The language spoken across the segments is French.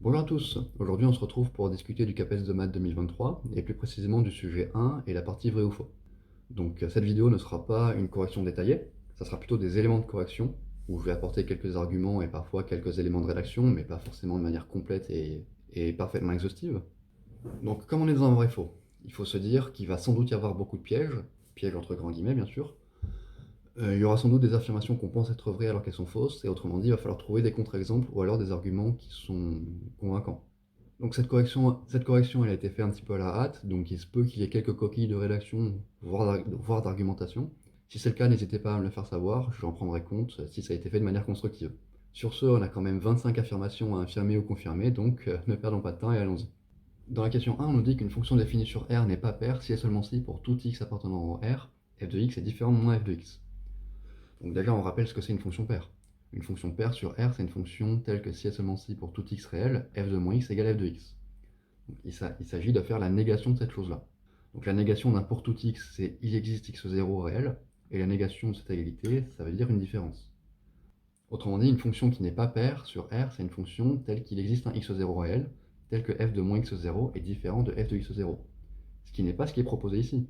Bonjour à tous, aujourd'hui on se retrouve pour discuter du CAPES de maths 2023 et plus précisément du sujet 1 et la partie vrai ou faux. Donc cette vidéo ne sera pas une correction détaillée, ça sera plutôt des éléments de correction où je vais apporter quelques arguments et parfois quelques éléments de rédaction mais pas forcément de manière complète et parfaitement exhaustive. Donc comme on est dans un vrai faux, il faut se dire qu'il va sans doute y avoir beaucoup de pièges, pièges entre grands guillemets bien sûr. Il y aura sans doute des affirmations qu'on pense être vraies alors qu'elles sont fausses, et autrement dit, il va falloir trouver des contre-exemples ou alors des arguments qui sont convaincants. Donc cette correction, elle a été faite un petit peu à la hâte, donc il se peut qu'il y ait quelques coquilles de rédaction, voire d'argumentation. Si c'est le cas, n'hésitez pas à me le faire savoir, j'en prendrai compte si ça a été fait de manière constructive. Sur ce, on a quand même 25 affirmations à affirmer ou confirmer, donc ne perdons pas de temps et allons-y. Dans la question 1, on nous dit qu'une fonction définie sur R n'est pas paire si et seulement si pour tout x appartenant au R, f de x est différent de moins f de x. Donc déjà, on rappelle ce que c'est une fonction paire. Une fonction paire sur R, c'est une fonction telle que si et seulement si pour tout x réel, f de moins x égale f de x. Donc, il s'agit de faire la négation de cette chose-là. Donc la négation d'un pour tout x, c'est il existe x0 réel, et la négation de cette égalité, ça veut dire une différence. Autrement dit, une fonction qui n'est pas paire sur R, c'est une fonction telle qu'il existe un x0 réel, tel que f de moins x0 est différent de f de x0. Ce qui n'est pas ce qui est proposé ici.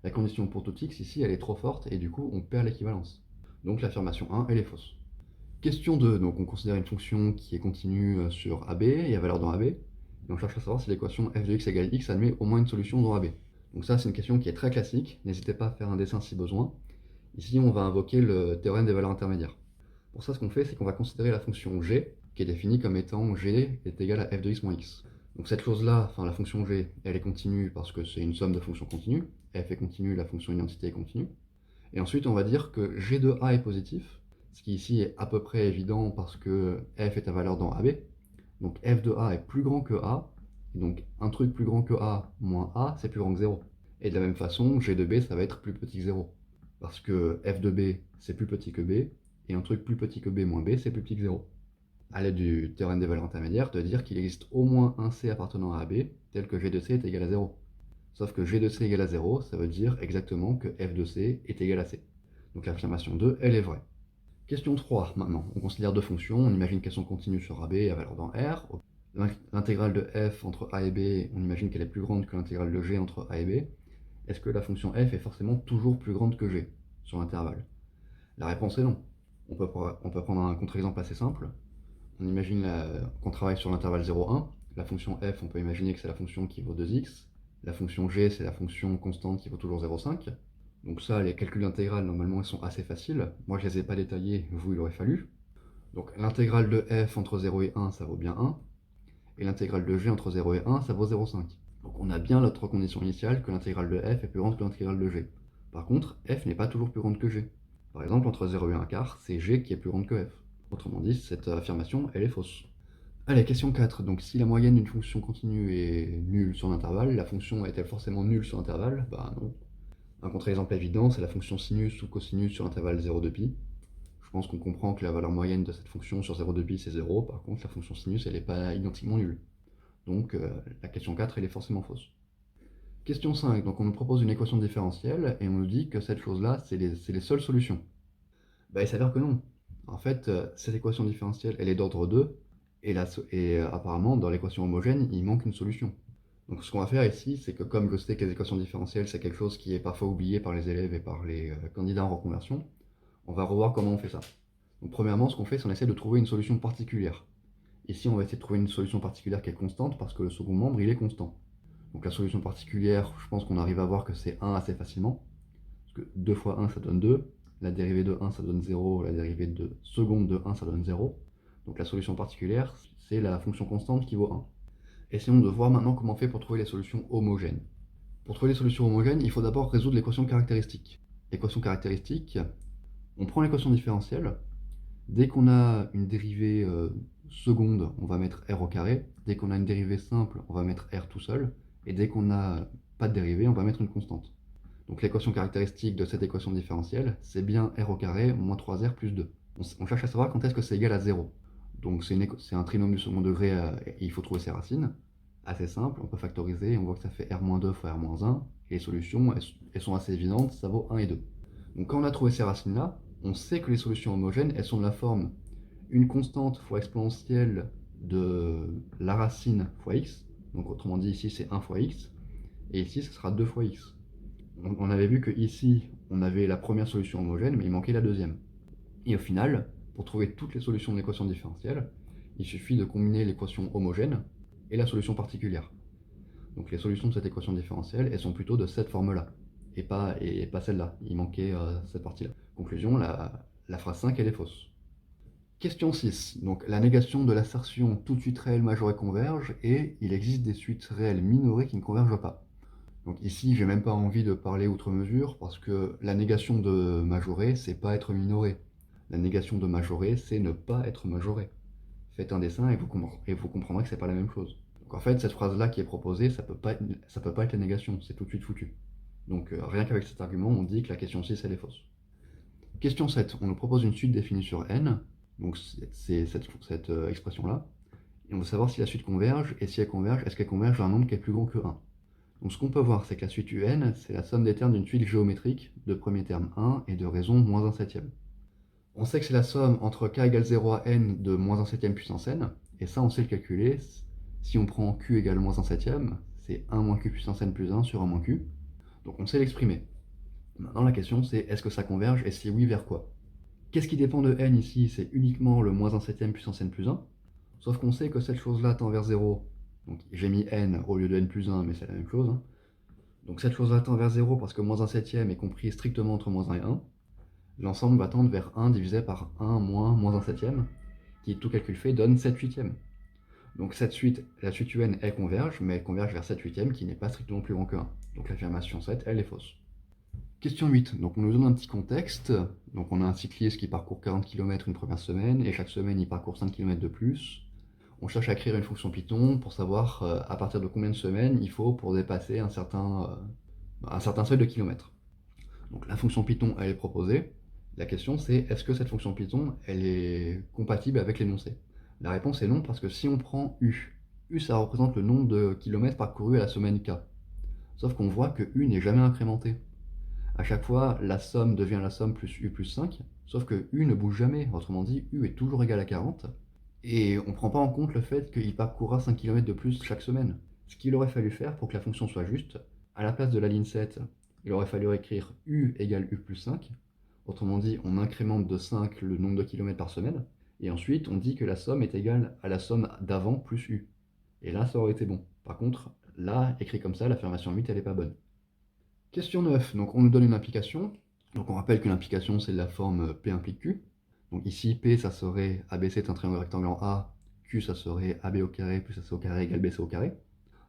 La condition pour tout x ici, elle est trop forte, et du coup, on perd l'équivalence. Donc l'affirmation 1, elle est fausse. Question 2, donc on considère une fonction qui est continue sur AB, et à valeur dans AB, et on cherche à savoir si l'équation f de x égale x admet au moins une solution dans AB. Donc ça, c'est une question qui est très classique, n'hésitez pas à faire un dessin si besoin. Ici, on va invoquer le théorème des valeurs intermédiaires. Pour ça, ce qu'on fait, c'est qu'on va considérer la fonction g, qui est définie comme étant g est égal à f de x moins x. Donc cette chose-là, enfin la fonction g, elle est continue parce que c'est une somme de fonctions continues, f est continue, la fonction identité est continue. Et ensuite, on va dire que g de a est positif, ce qui ici est à peu près évident parce que f est à valeur dans AB. Donc f de a est plus grand que a, et donc un truc plus grand que a moins a, c'est plus grand que 0. Et de la même façon, g de b, ça va être plus petit que 0. Parce que f de b, c'est plus petit que b, et un truc plus petit que b moins b, c'est plus petit que 0. À l'aide du théorème des valeurs intermédiaires, de dire qu'il existe au moins un c appartenant à AB, tel que g de c est égal à 0. Sauf que g de c égale à 0, ça veut dire exactement que f de c est égal à c. Donc l'affirmation 2, elle est vraie. Question 3, maintenant. On considère deux fonctions, on imagine qu'elles sont continues sur AB à valeur dans R. L'intégrale de f entre a et b, on imagine qu'elle est plus grande que l'intégrale de g entre a et b. Est-ce que la fonction f est forcément toujours plus grande que g sur l'intervalle? La réponse est non. On peut prendre un contre-exemple assez simple. On imagine qu'on travaille sur l'intervalle 0,1. La fonction f, on peut imaginer que c'est la fonction qui vaut 2x. La fonction g, c'est la fonction constante qui vaut toujours 0,5. Donc ça, les calculs d'intégrale, normalement, ils sont assez faciles. Moi, je ne les ai pas détaillés, vous, il aurait fallu. Donc l'intégrale de f entre 0 et 1, ça vaut bien 1. Et l'intégrale de g entre 0 et 1, ça vaut 0,5. Donc on a bien notre condition initiale que l'intégrale de f est plus grande que l'intégrale de g. Par contre, f n'est pas toujours plus grande que g. Par exemple, entre 0 et 1 quart, c'est g qui est plus grande que f. Autrement dit, cette affirmation, elle est fausse. Allez, question 4. Donc si la moyenne d'une fonction continue est nulle sur l'intervalle, la fonction est-elle forcément nulle sur l'intervalle? Bah non. Un contre-exemple évident, c'est la fonction sinus ou cosinus sur l'intervalle 0,2π. Je pense qu'on comprend que la valeur moyenne de cette fonction sur 0,2π c'est 0, par contre la fonction sinus elle n'est pas identiquement nulle. Donc la question 4 elle est forcément fausse. Question 5, donc on nous propose une équation différentielle et on nous dit que cette chose-là c'est les seules solutions. Bah il s'avère que non. En fait, cette équation différentielle elle est d'ordre 2 et apparemment dans l'équation homogène il manque une solution. Donc ce qu'on va faire ici, c'est que comme je sais que les équations différentielles, c'est quelque chose qui est parfois oublié par les élèves et par les candidats en reconversion, on va revoir comment on fait ça. Donc premièrement, ce qu'on fait, c'est qu'on essaie de trouver une solution particulière. Ici, on va essayer de trouver une solution particulière qui est constante parce que le second membre, il est constant. Donc la solution particulière, je pense qu'on arrive à voir que c'est 1 assez facilement. Parce que 2 fois 1, ça donne 2. La dérivée de 1, ça donne 0. La dérivée de seconde de 1, ça donne 0. Donc la solution particulière, c'est la fonction constante qui vaut 1. Essayons de voir maintenant comment on fait pour trouver les solutions homogènes. Pour trouver les solutions homogènes, il faut d'abord résoudre l'équation caractéristique. L'équation caractéristique, on prend l'équation différentielle. Dès qu'on a une dérivée seconde, on va mettre r au carré. Dès qu'on a une dérivée simple, on va mettre r tout seul. Et dès qu'on n'a pas de dérivée, on va mettre une constante. Donc l'équation caractéristique de cette équation différentielle, c'est bien r au carré moins 3r plus 2. On cherche à savoir quand est-ce que c'est égal à 0. Donc c'est un trinôme du second degré et il faut trouver ses racines. Assez simple, on peut factoriser, on voit que ça fait r-2 fois r-1. Et les solutions, elles sont assez évidentes, ça vaut 1 et 2. Donc quand on a trouvé ces racines-là, on sait que les solutions homogènes, elles sont de la forme une constante fois exponentielle de la racine fois x, donc autrement dit ici c'est 1 fois x, et ici ce sera 2 fois x. On avait vu que ici on avait la première solution homogène, mais il manquait la deuxième. Et au final, pour trouver toutes les solutions de l'équation différentielle, il suffit de combiner l'équation homogène et la solution particulière. Donc les solutions de cette équation différentielle, elles sont plutôt de cette forme-là, et pas celle-là. Il manquait cette partie-là. Conclusion, la phrase 5, elle est fausse. Question 6. Donc la négation de l'assertion toute suite réelle majorée converge, et il existe des suites réelles minorées qui ne convergent pas. Donc ici, j'ai même pas envie de parler outre mesure, parce que la négation de majorée, c'est pas être minoré. La négation de majorée, c'est ne pas être majoré. Faites un dessin et vous comprendrez que c'est pas la même chose. Donc en fait, cette phrase-là qui est proposée, ça peut pas être la négation, c'est tout de suite foutu. Donc rien qu'avec cet argument, on dit que la question 6, elle est fausse. Question 7, on nous propose une suite définie sur n, donc c'est cette expression-là, et on veut savoir si la suite converge, et si elle converge, est-ce qu'elle converge à un nombre qui est plus grand que 1. Donc ce qu'on peut voir, c'est que la suite un, c'est la somme des termes d'une suite géométrique de premier terme 1 et de raison moins 1 septième. On sait que c'est la somme entre k égale 0 à n de moins 1 septième puissance n, et ça on sait le calculer. Si on prend q égale moins 1 septième, c'est 1 moins q puissance n plus 1 sur 1 moins q. Donc on sait l'exprimer. Maintenant la question c'est est-ce que ça converge, et si oui, vers quoi? Qu'est-ce qui dépend de n ici? C'est uniquement le moins 1 septième puissance n plus 1. Sauf qu'on sait que cette chose-là tend vers 0. Donc j'ai mis n au lieu de n plus 1, mais c'est la même chose. Hein. Donc cette chose-là tend vers 0 parce que moins 1 septième est compris strictement entre moins 1 et 1. L'ensemble va tendre vers 1 divisé par 1 moins moins 1 septième, qui tout calcul fait donne 7 huitièmes. Donc cette suite, la suite un, elle converge, mais elle converge vers 7 huitièmes qui n'est pas strictement plus grand que 1. Donc l'affirmation 7, elle est fausse. Question 8, donc on nous donne un petit contexte. Donc on a un cycliste qui parcourt 40 km une première semaine, et chaque semaine il parcourt 5 km de plus. On cherche à créer une fonction Python pour savoir à partir de combien de semaines il faut pour dépasser un certain seuil de kilomètres. Donc la fonction Python, elle est proposée. La question c'est, est-ce que cette fonction Python, elle est compatible avec l'énoncé? La réponse est non, parce que si on prend U, U ça représente le nombre de kilomètres parcourus à la semaine K. Sauf qu'on voit que U n'est jamais incrémenté. À chaque fois, la somme devient la somme plus U plus 5, sauf que U ne bouge jamais. Autrement dit, U est toujours égal à 40. Et on ne prend pas en compte le fait qu'il parcourra 5 km de plus chaque semaine. Ce qu'il aurait fallu faire pour que la fonction soit juste, à la place de la ligne 7, il aurait fallu écrire U égale U plus 5. Autrement dit, on incrémente de 5 le nombre de kilomètres par semaine. Et ensuite, on dit que la somme est égale à la somme d'avant plus U. Et là, ça aurait été bon. Par contre, là, écrit comme ça, l'affirmation 8, elle n'est pas bonne. Question 9. Donc on nous donne une implication. Donc on rappelle que l'implication, c'est la forme P implique Q. Donc ici, P, ça serait ABC est un triangle rectangle en A, Q, ça serait AB au carré plus AC au carré égale BC au carré.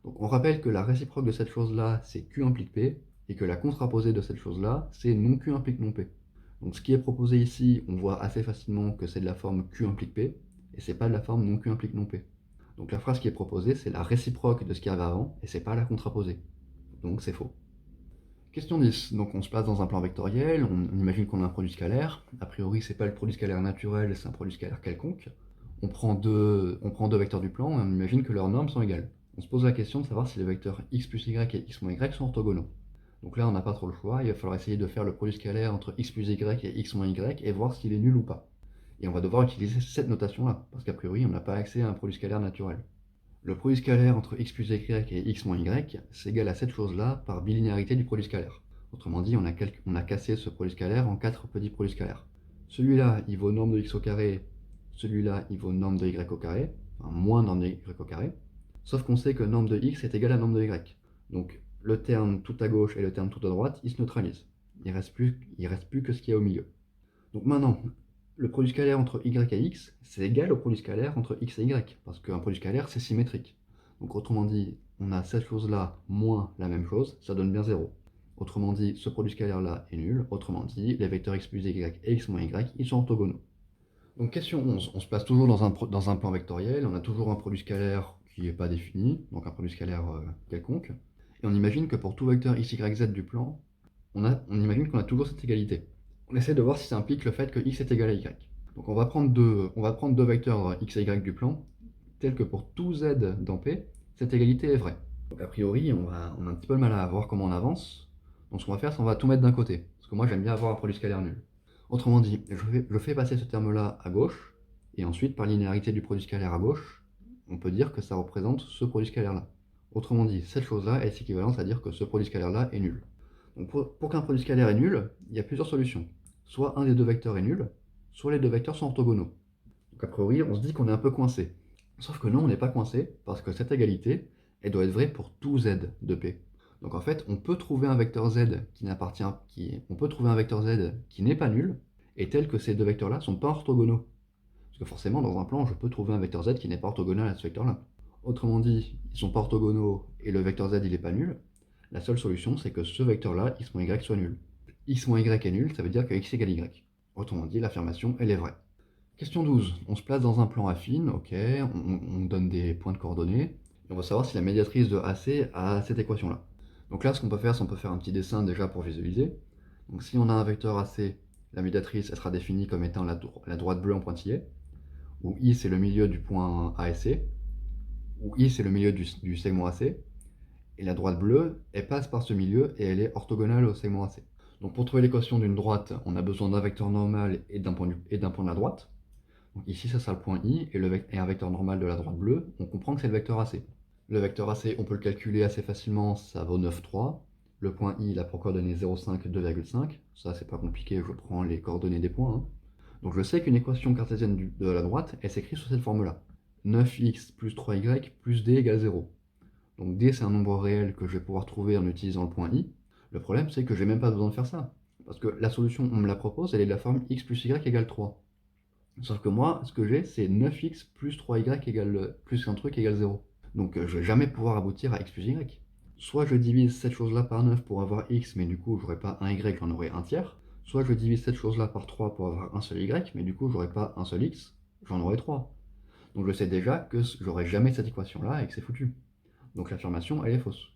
Donc on rappelle que la réciproque de cette chose-là, c'est Q implique P, et que la contraposée de cette chose-là, c'est non Q implique non P. Donc ce qui est proposé ici, on voit assez facilement que c'est de la forme Q implique P, et c'est pas de la forme non Q implique non P. Donc la phrase qui est proposée, c'est la réciproque de ce qu'il y avait avant, et c'est pas la contraposée. Donc c'est faux. Question 10. Donc on se place dans un plan vectoriel, on imagine qu'on a un produit scalaire. A priori, c'est pas le produit scalaire naturel, c'est un produit scalaire quelconque. On prend deux vecteurs du plan et on imagine que leurs normes sont égales. On se pose la question de savoir si les vecteurs x plus y et x moins y sont orthogonaux. Donc là, on n'a pas trop le choix, il va falloir essayer de faire le produit scalaire entre x plus y et x moins y et voir s'il est nul ou pas. Et on va devoir utiliser cette notation-là, parce qu'a priori, on n'a pas accès à un produit scalaire naturel. Le produit scalaire entre x plus y et x moins y, c'est égal à cette chose-là par bilinéarité du produit scalaire. Autrement dit, on a cassé ce produit scalaire en 4 petits produits scalaires. Celui-là, il vaut norme de x au carré, celui-là, il vaut norme de y au carré, enfin moins norme de y au carré, sauf qu'on sait que norme de x est égal à norme de y. Donc le terme tout à gauche et le terme tout à droite, ils se neutralisent. Il reste plus que ce qu'il y a au milieu. Donc maintenant, le produit scalaire entre y et x, c'est égal au produit scalaire entre x et y, parce qu'un produit scalaire, c'est symétrique. Donc autrement dit, on a cette chose-là moins la même chose, ça donne bien 0. Autrement dit, ce produit scalaire-là est nul. Autrement dit, les vecteurs x plus y et x moins y, ils sont orthogonaux. Donc question 11, on se place toujours dans un plan vectoriel, on a toujours un produit scalaire qui n'est pas défini, donc un produit scalaire quelconque, et on imagine que pour tout vecteur x, y, z du plan, on imagine qu'on a toujours cette égalité. On essaie de voir si ça implique le fait que x est égal à y. Donc on va prendre deux vecteurs x et y du plan, tels que pour tout z dans P, cette égalité est vraie. Donc a priori, on a un petit peu de mal à voir comment on avance. Donc ce qu'on va faire, c'est qu'on va tout mettre d'un côté, parce que moi j'aime bien avoir un produit scalaire nul. Autrement dit, je fais passer ce terme-là à gauche, et ensuite par linéarité du produit scalaire à gauche, on peut dire que ça représente ce produit scalaire-là. Autrement dit, cette chose-là est équivalente à dire que ce produit scalaire-là est nul. Donc pour qu'un produit scalaire est nul, il y a plusieurs solutions. Soit un des deux vecteurs est nul, soit les deux vecteurs sont orthogonaux. Donc a priori, on se dit qu'on est un peu coincé. Sauf que non, on n'est pas coincé, parce que cette égalité, elle doit être vraie pour tout z de P. Donc en fait, on peut trouver un vecteur z on peut trouver un vecteur z qui n'est pas nul, et tel que ces deux vecteurs-là ne sont pas orthogonaux. Parce que forcément, dans un plan, je peux trouver un vecteur z qui n'est pas orthogonal à ce vecteur-là. Autrement dit, ils ne sont pas orthogonaux et le vecteur z il n'est pas nul. La seule solution, c'est que ce vecteur-là, x moins y, soit nul. X moins y est nul, ça veut dire que x égale y. Autrement dit, l'affirmation, elle est vraie. Question 12. On se place dans un plan affine, ok, on donne des points de coordonnées, et on va savoir si la médiatrice de AC a cette équation-là. Donc là, ce qu'on peut faire, c'est qu'on peut faire un petit dessin déjà pour visualiser. Donc si on a un vecteur AC, la médiatrice, elle sera définie comme étant la droite bleue en pointillé, où I c'est le milieu du point ASC, où I c'est le milieu du segment AC, et la droite bleue, elle passe par ce milieu et elle est orthogonale au segment AC. Donc pour trouver l'équation d'une droite, on a besoin d'un vecteur normal et d'un point de la droite. Donc ici, ça sera le point I et un vecteur normal de la droite bleue. On comprend que c'est le vecteur AC. Le vecteur AC, on peut le calculer assez facilement, ça vaut 9, 3. Le point I, il a pour coordonnées 0,5, 2,5. Ça, c'est pas compliqué, je prends les coordonnées des points. Hein. Donc je sais qu'une équation cartésienne de la droite, elle s'écrit sous cette forme-là. 9x plus 3y plus d égale 0. Donc d, c'est un nombre réel que je vais pouvoir trouver en utilisant le point I. Le problème, c'est que j'ai même pas besoin de faire ça. Parce que la solution, on me la propose, elle est de la forme x plus y égale 3. Sauf que moi, ce que j'ai, c'est 9x plus 3y égale plus un truc égale 0. Donc je vais jamais pouvoir aboutir à x plus y. Soit je divise cette chose-là par 9 pour avoir x, mais du coup, j'aurai pas un y, j'en aurai un tiers. Soit je divise cette chose-là par 3 pour avoir un seul y, mais du coup, j'aurai pas un seul x, j'en aurai 3. Donc je sais déjà que j'aurai jamais cette équation-là et que c'est foutu. Donc l'affirmation, elle est fausse.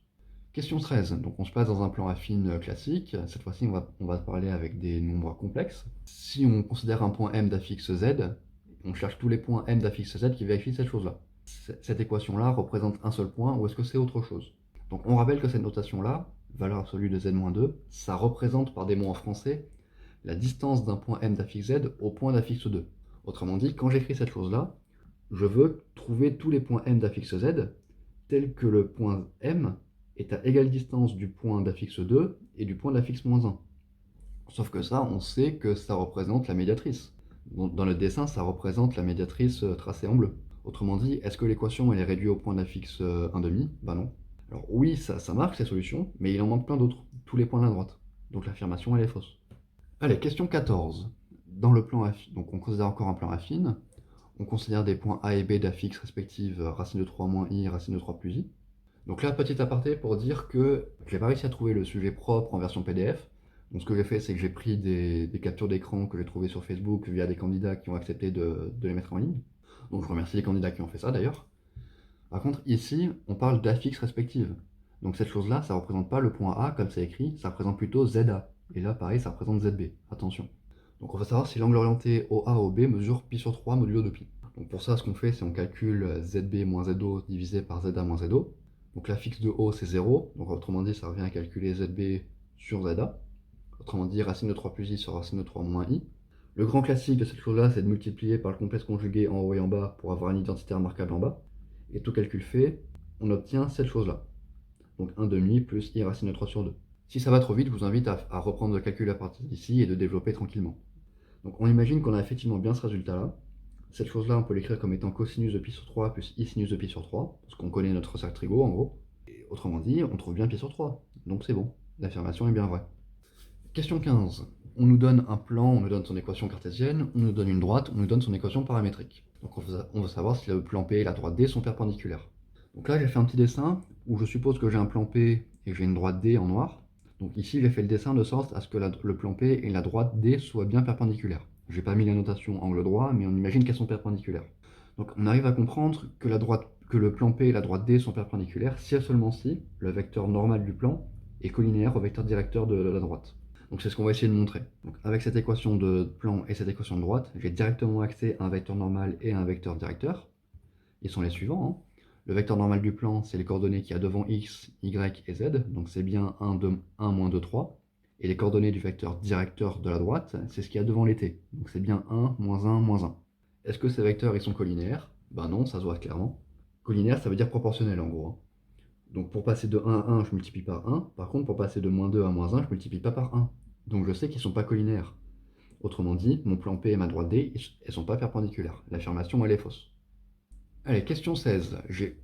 Question 13. Donc on se place dans un plan affine classique. Cette fois-ci, on va parler avec des nombres complexes. Si on considère un point M d'affixe Z, on cherche tous les points M d'affixe Z qui vérifient cette chose-là. Cette équation-là représente un seul point ou est-ce que c'est autre chose? Donc on rappelle que cette notation-là, valeur absolue de Z-2, ça représente par des mots en français la distance d'un point M d'affixe Z au point d'affixe 2. Autrement dit, quand j'écris cette chose-là, je veux trouver tous les points M d'affixe Z tels que le point M est à égale distance du point d'affixe 2 et du point d'affixe moins 1. Sauf que ça, on sait que ça représente la médiatrice. Dans le dessin, ça représente la médiatrice tracée en bleu. Autrement dit, est-ce que l'équation elle est réduite au point d'affixe 1,5? Bah non. Alors oui, ça marche, ces solutions, mais il en manque plein d'autres, tous les points de la droite. Donc l'affirmation, elle est fausse. Allez, question 14. Dans le plan affine, donc on considère encore un plan affine, on considère des points A et B d'affixe respectives racine de 3 moins i, racine de 3 plus i. Donc là, petit aparté pour dire que j'ai pas réussi à trouver le sujet propre en version PDF. Donc ce que j'ai fait, c'est que j'ai pris des captures d'écran que j'ai trouvées sur Facebook via des candidats qui ont accepté de les mettre en ligne. Donc je remercie les candidats qui ont fait ça d'ailleurs. Par contre, ici, on parle d'affixes respectives. Donc cette chose-là, ça ne représente pas le point A comme c'est écrit, ça représente plutôt ZA. Et là, pareil, ça représente ZB. Attention. Donc on va savoir si l'angle orienté OA OB mesure pi sur 3 modulo de pi. Donc pour ça, ce qu'on fait, c'est on calcule ZB moins ZO divisé par ZA moins ZO. Donc l'affixe de O, c'est 0. Donc autrement dit, ça revient à calculer ZB sur ZA. Autrement dit, racine de 3 plus i sur racine de 3 moins i. Le grand classique de cette chose-là, c'est de multiplier par le complexe conjugué en haut et en bas pour avoir une identité remarquable en bas. Et tout calcul fait, on obtient cette chose-là. Donc 1,5 plus i racine de 3 sur 2. Si ça va trop vite, je vous invite à reprendre le calcul à partir d'ici et de développer tranquillement. Donc on imagine qu'on a effectivement bien ce résultat-là. Cette chose-là, on peut l'écrire comme étant cosinus de pi sur 3 plus i sinus de pi sur 3, parce qu'on connaît notre cercle trigo en gros. Et autrement dit, on trouve bien pi sur 3. Donc c'est bon, l'affirmation est bien vraie. Question 15. On nous donne un plan, on nous donne son équation cartésienne, on nous donne une droite, on nous donne son équation paramétrique. Donc on veut savoir si le plan P et la droite D sont perpendiculaires. Donc là, j'ai fait un petit dessin où je suppose que j'ai un plan P et j'ai une droite D en noir. Donc ici, j'ai fait le dessin de sorte à ce que le plan P et la droite D soient bien perpendiculaires. J'ai pas mis la notation angle droit, mais on imagine qu'elles sont perpendiculaires. Donc on arrive à comprendre que le plan P et la droite D sont perpendiculaires si et seulement si le vecteur normal du plan est collinéaire au vecteur directeur de la droite. Donc c'est ce qu'on va essayer de montrer. Donc avec cette équation de plan et cette équation de droite, j'ai directement accès à un vecteur normal et à un vecteur directeur. Ils sont les suivants. Hein. Le vecteur normal du plan, c'est les coordonnées qu'il y a devant x, y et z. Donc c'est bien 1, 2, 1, moins 2, 3. Et les coordonnées du vecteur directeur de la droite, c'est ce qu'il y a devant les t. Donc c'est bien 1, moins 1, moins 1. Est-ce que ces vecteurs ils sont collinéaires? Ben non, ça se voit clairement. Collinaire, ça veut dire proportionnel en gros, hein. Donc pour passer de 1 à 1, je multiplie par 1. Par contre, pour passer de -2 à -1, je multiplie pas par 1. Donc je sais qu'ils ne sont pas collinaires. Autrement dit, mon plan P et ma droite D, elles ne sont pas perpendiculaires. L'affirmation, elle est fausse. Allez, question 16.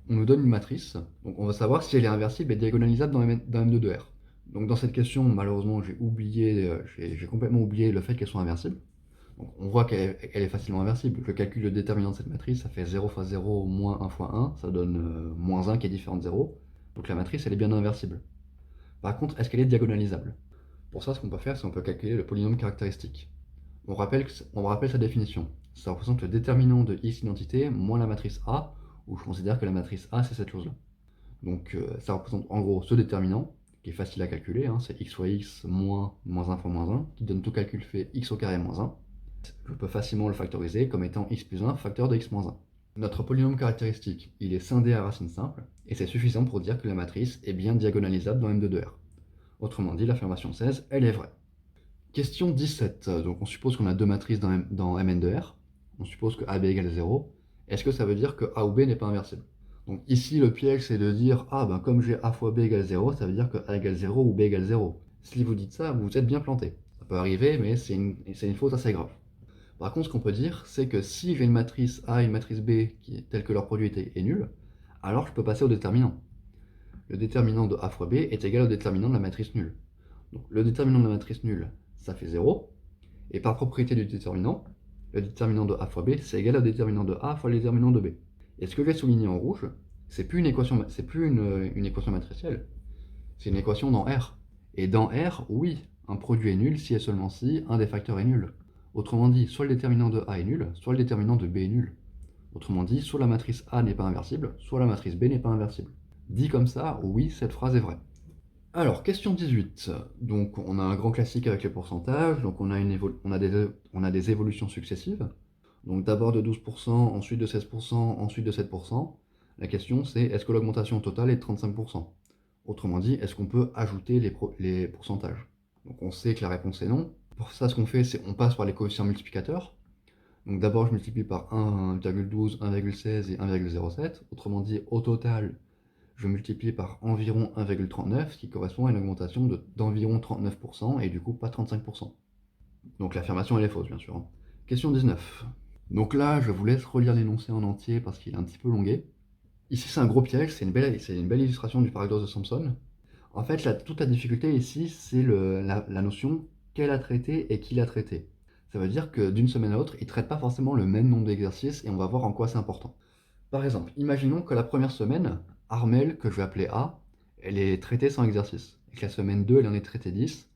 On nous donne une matrice, donc on va savoir si elle est inversible et diagonalisable dans M2 de R. Donc dans cette question, malheureusement, j'ai complètement oublié le fait qu'elle soit inversible. Donc on voit qu'elle est facilement inversible. Je calcule le déterminant de cette matrice, ça fait 0 fois 0 moins 1 fois 1, ça donne moins 1 qui est différent de 0. Donc la matrice, elle est bien inversible. Par contre, est-ce qu'elle est diagonalisable? Pour ça, ce qu'on peut faire, c'est qu'on peut calculer le polynôme caractéristique. On rappelle sa définition. Ça représente le déterminant de x identité moins la matrice A, où je considère que la matrice A, c'est cette chose-là. Donc ça représente en gros ce déterminant, qui est facile à calculer, hein, c'est x fois x moins 1 fois moins 1, qui donne tout calcul fait x au carré moins 1. Je peux facilement le factoriser comme étant x plus 1 facteur de x moins 1. Notre polynôme caractéristique, il est scindé à racine simple, et c'est suffisant pour dire que la matrice est bien diagonalisable dans M2 de R. Autrement dit, l'affirmation 16, elle est vraie. Question 17. Donc on suppose qu'on a deux matrices dans Mn de R. On suppose que AB égale 0. Est-ce que ça veut dire que A ou B n'est pas inversible? Donc ici, le piège, c'est de dire, ah ben comme j'ai A fois B égale 0, ça veut dire que A égale 0 ou B égale 0. Si vous dites ça, vous êtes bien planté. Ça peut arriver, mais c'est une faute assez grave. Par contre, ce qu'on peut dire, c'est que si j'ai une matrice A et une matrice B telle que leur produit est nul, alors je peux passer au déterminant. Le déterminant de A fois B est égal au déterminant de la matrice nulle. Donc le déterminant de la matrice nulle, ça fait 0. Et par propriété du déterminant, le déterminant de A fois B, c'est égal au déterminant de A fois le déterminant de B. Et ce que j'ai souligné en rouge, c'est plus une équation matricielle, c'est une équation dans R. Et dans R, oui, un produit est nul si et seulement si un des facteurs est nul. Autrement dit, soit le déterminant de A est nul, soit le déterminant de B est nul. Autrement dit, soit la matrice A n'est pas inversible, soit la matrice B n'est pas inversible. Dit comme ça, oui, cette phrase est vraie. Alors, question 18. Donc, on a un grand classique avec les pourcentages. Donc, on a des évolutions successives. Donc, d'abord de 12%, ensuite de 16%, ensuite de 7%. La question, c'est est-ce que l'augmentation totale est de 35%? Autrement dit, est-ce qu'on peut ajouter les pourcentages? Donc, on sait que la réponse est non. Pour ça, ce qu'on fait, c'est on passe par les coefficients multiplicateurs. Donc, d'abord, je multiplie par 1,12, 1,16 et 1,07. Autrement dit, au total, je multiplie par environ 1,39, ce qui correspond à une augmentation d'environ 39%, et du coup pas 35%. Donc l'affirmation elle est fausse, bien sûr, hein. Question 19. Donc là, je vous laisse relire l'énoncé en entier parce qu'il est un petit peu longué. Ici, c'est un gros piège, c'est une belle illustration du paradoxe de Samson. En fait, toute la difficulté ici, c'est la notion qu'elle a traité et qui l'a traité. Ça veut dire que d'une semaine à l'autre, ils ne traitent pas forcément le même nombre d'exercices, et on va voir en quoi c'est important. Par exemple, imaginons que la première semaine, Armel, que je vais appeler A, elle est traitée sans exercice, et que la semaine 2, elle en est traitée 10,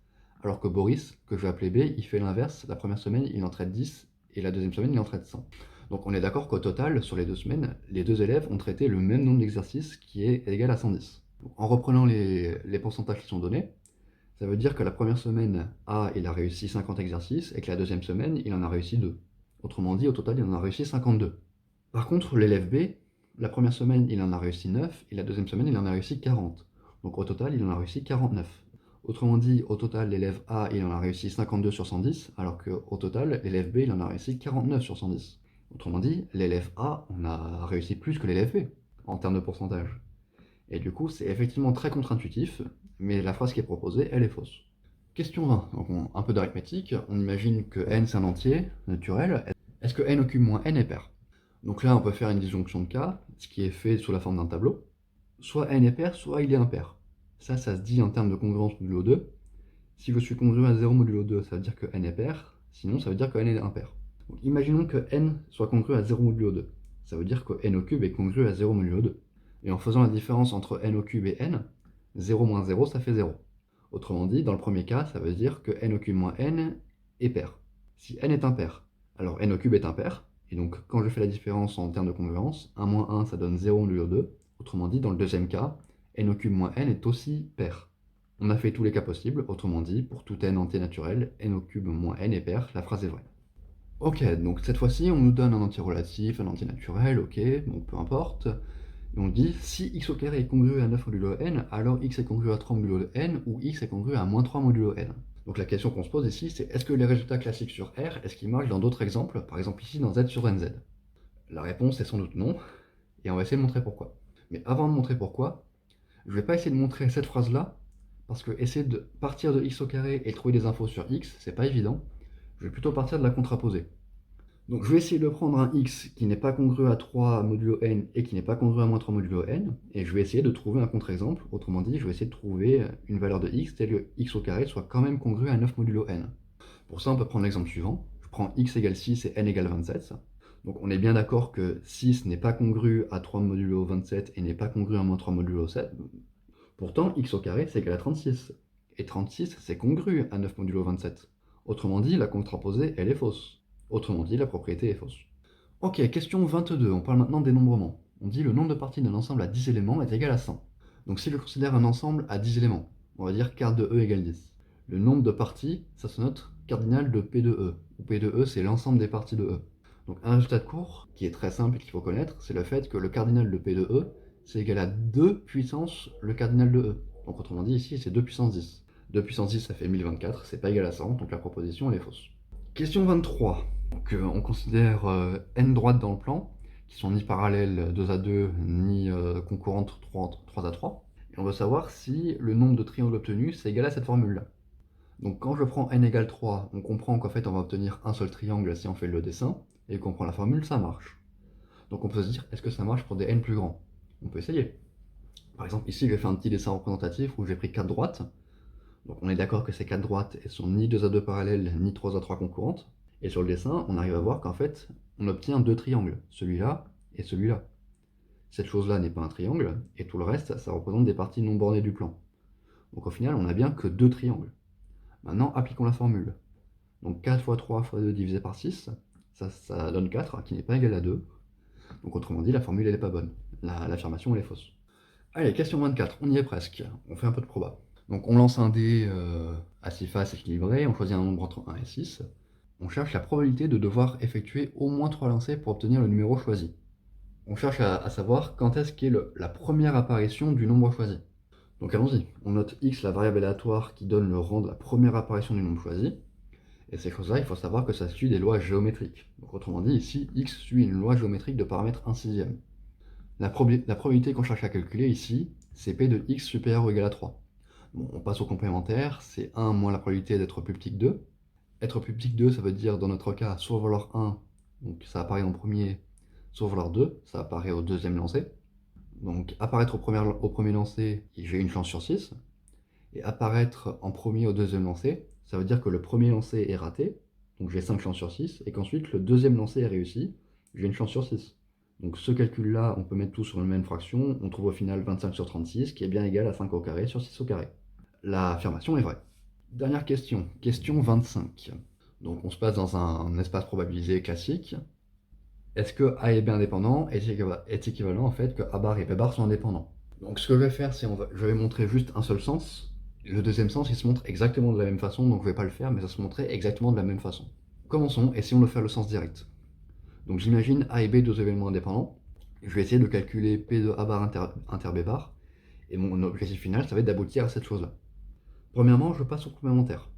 alors que Boris, que je vais appeler B, il fait l'inverse, la première semaine, il en traite 10, et la deuxième semaine, il en traite 100. Donc on est d'accord qu'au total, sur les 2 semaines, les 2 élèves ont traité le même nombre d'exercices qui est égal à 110. Donc, en reprenant les pourcentages qui sont donnés, ça veut dire que la première semaine, A, il a réussi 50 exercices, et que la deuxième semaine, il en a réussi 2. Autrement dit, au total, il en a réussi 52. Par contre, l'élève B, la première semaine, il en a réussi 9, et la deuxième semaine, il en a réussi 40. Donc au total, il en a réussi 49. Autrement dit, au total, l'élève A, il en a réussi 52 sur 110, alors qu'au total, l'élève B, il en a réussi 49 sur 110. Autrement dit, l'élève A, on a réussi plus que l'élève B, en termes de pourcentage. Et du coup, c'est effectivement très contre-intuitif, mais la phrase qui est proposée, elle est fausse. Question 20, donc un peu d'arithmétique. On imagine que n c'est un entier naturel. Est-ce que n au cube moins n est pair? Donc là, on peut faire une disjonction de cas, ce qui est fait sous la forme d'un tableau. Soit n est pair, soit il est impair. Ça se dit en termes de congruence modulo 2. Si je suis congru à 0 modulo 2, ça veut dire que n est pair, sinon ça veut dire que n est impair. Donc imaginons que n soit congru à 0 modulo 2. Ça veut dire que n au cube est congru à 0 modulo 2. Et en faisant la différence entre n au cube et n, 0 moins 0, ça fait 0. Autrement dit, dans le premier cas, ça veut dire que n au cube moins n est pair. Si n est impair, alors n au cube est impair, et donc quand je fais la différence en termes de congruence, 1 moins 1 ça donne 0 modulo 2. Autrement dit, dans le deuxième cas, n au cube moins n est aussi pair. On a fait tous les cas possibles, autrement dit, pour tout n entier naturel, n au cube moins n est pair, la phrase est vraie. Ok, donc cette fois-ci, on nous donne un entier relatif, un entier naturel, ok, donc peu importe. Et on dit, si x au carré est congru à 9 modulo n, alors x est congru à 3 modulo n, ou x est congru à moins 3 modulo n. Donc la question qu'on se pose ici, c'est est-ce que les résultats classiques sur R, est-ce qu'ils marchent dans d'autres exemples, par exemple ici dans Z sur NZ? La réponse est sans doute non. et on va essayer de montrer pourquoi. Mais avant de montrer pourquoi, je vais pas essayer de montrer cette phrase-là, parce que essayer de partir de x au carré et trouver des infos sur x, c'est pas évident. Je vais plutôt partir de la contraposée. Donc je vais essayer de prendre un x qui n'est pas congru à 3 modulo n et qui n'est pas congru à moins 3 modulo n, et je vais essayer de trouver un contre-exemple. Autrement dit, je vais essayer de trouver une valeur de x telle que x au carré soit quand même congru à 9 modulo n. Pour ça, on peut prendre l'exemple suivant. Je prends x égale 6 et n égale 27. Donc on est bien d'accord que 6 n'est pas congru à 3 modulo 27 et n'est pas congru à moins 3 modulo 7. Pourtant, x au carré, c'est égal à 36. Et 36, c'est congru à 9 modulo 27. Autrement dit, la contraposée, elle est fausse. Autrement dit, la propriété est fausse. Ok, question 22, on parle maintenant de dénombrement. On dit le nombre de parties d'un ensemble à 10 éléments est égal à 100. Donc si je considère un ensemble à 10 éléments, on va dire carte de E égale 10. Le nombre de parties, ça se note cardinal de P de E, où P de E c'est l'ensemble des parties de E. Donc un résultat de cours, qui est très simple et qu'il faut connaître, c'est le fait que le cardinal de P de E, c'est égal à 2 puissance le cardinal de E. Donc autrement dit, ici, c'est 2 puissance 10. 2 puissance 10, ça fait 1024, c'est pas égal à 100, donc la proposition, elle est fausse. Question 23. Donc, on considère n droites dans le plan, qui sont ni parallèles 2 à 2, ni concurrentes 3 à 3. Et on veut savoir si le nombre de triangles obtenus, c'est égal à cette formule-là. Donc quand je prends n égale 3, on comprend qu'en fait, on va obtenir un seul triangle si on fait le dessin, et qu'on prend la formule, ça marche. Donc on peut se dire, est-ce que ça marche pour des n plus grands? On peut essayer. Par exemple, ici, j'ai fait un petit dessin représentatif où j'ai pris 4 droites. Donc on est d'accord que ces 4 droites, elles sont ni 2 à 2 parallèles, ni 3 à 3 concurrentes. Et sur le dessin, on arrive à voir qu'en fait, on obtient 2 triangles, celui-là et celui-là. Cette chose-là n'est pas un triangle, et tout le reste, ça représente des parties non bornées du plan. Donc au final, on n'a bien que 2 triangles. Maintenant, appliquons la formule. Donc 4 fois 3 fois 2 divisé par 6, ça donne 4, qui n'est pas égal à 2. Donc autrement dit, la formule, elle n'est pas bonne. L'affirmation, elle est fausse. Allez, question 24, on y est presque. On fait un peu de proba. Donc on lance un dé à 6 faces équilibré, on choisit un nombre entre 1 et 6. On cherche la probabilité de devoir effectuer au moins 3 lancers pour obtenir le numéro choisi. On cherche à savoir quand est-ce qu'est la première apparition du nombre choisi. Donc allons-y, on note x, la variable aléatoire qui donne le rang de la première apparition du nombre choisi. Et ces choses-là, il faut savoir que ça suit des lois géométriques. Donc autrement dit, ici, x suit une loi géométrique de paramètre 1/6. La probabilité qu'on cherche à calculer ici, c'est p de x supérieur ou égal à 3. Bon, on passe au complémentaire, c'est 1 moins la probabilité d'être plus petit que 2. Être plus petit que 2, ça veut dire, dans notre cas, soit valoir 1, donc ça apparaît en premier, soit valoir 2, ça apparaît au deuxième lancer. Donc apparaître au premier lancer, j'ai une chance sur 6. Et apparaître en premier au deuxième lancer, ça veut dire que le premier lancer est raté, donc j'ai 5 chances sur 6, et qu'ensuite le deuxième lancer est réussi, j'ai une chance sur 6. Donc ce calcul-là, on peut mettre tout sur une même fraction, on trouve au final 25 sur 36, qui est bien égal à 5 au carré sur 6 au carré. L'affirmation est vraie. Dernière question, question 25. Donc on se passe dans un espace probabilisé classique. Est-ce que A et B indépendants est équivalent en fait que A bar et B bar sont indépendants? Donc ce que je vais faire, c'est je vais montrer juste un seul sens. Le deuxième sens, il se montre exactement de la même façon, donc je vais pas le faire, mais ça se montrait exactement de la même façon. Commençons, essayons de faire le sens direct. Donc j'imagine A et B deux événements indépendants. Je vais essayer de calculer P de A bar inter B bar, et mon objectif final, ça va être d'aboutir à cette chose-là. Premièrement, je passe au complémentaire.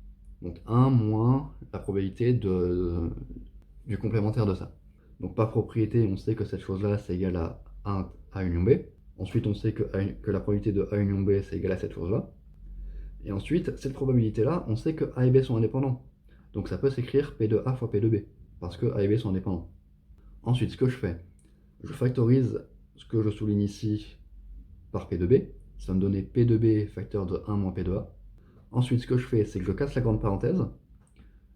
Donc 1 moins la probabilité du complémentaire de ça. Donc par propriété, on sait que cette chose-là, c'est égal à 1 A union B. Ensuite, on sait que la probabilité de A union B, c'est égal à cette chose-là. Et ensuite, cette probabilité-là, on sait que A et B sont indépendants. Donc ça peut s'écrire P de A fois P de B, parce que A et B sont indépendants. Ensuite, ce que je fais, je factorise ce que je souligne ici par P de B. Ça va me donner P de B facteur de 1 moins P de A. Ensuite, ce que je fais, c'est que je casse la grande parenthèse.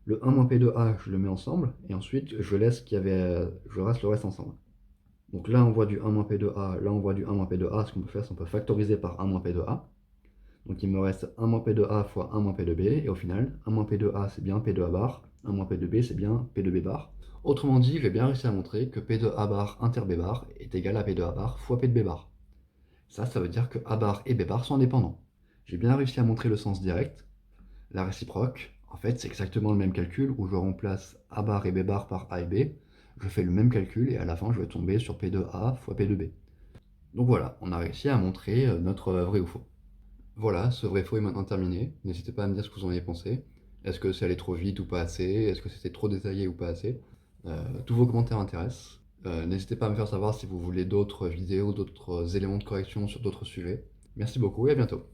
Le 1 moins P de A, je le mets ensemble. Et ensuite, je reste le reste ensemble. Donc là, on voit du 1 moins P de A. Là, on voit du 1 moins P de A. Ce qu'on peut faire, c'est qu'on peut factoriser par 1 moins P de A. Donc il me reste 1 moins P de A fois 1 moins P de B. Et au final, 1 moins P de A, c'est bien P de A bar. 1 moins P de B, c'est bien P de B bar. Autrement dit, j'ai bien réussi à montrer que P de A bar inter B bar est égal à P de A bar fois P de B bar. Ça veut dire que A bar et B bar sont indépendants. J'ai bien réussi à montrer le sens direct. La réciproque, en fait, c'est exactement le même calcul où je remplace A bar et B bar par A et B. Je fais le même calcul et à la fin, je vais tomber sur P de A fois P de B. Donc voilà, on a réussi à montrer notre vrai ou faux. Voilà, ce vrai faux est maintenant terminé. N'hésitez pas à me dire ce que vous en avez pensé. Est-ce que c'est allé trop vite ou pas assez? Est-ce que c'était trop détaillé ou pas assez? Tous vos commentaires m'intéressent. N'hésitez pas à me faire savoir si vous voulez d'autres vidéos, d'autres éléments de correction sur d'autres sujets. Merci beaucoup et à bientôt.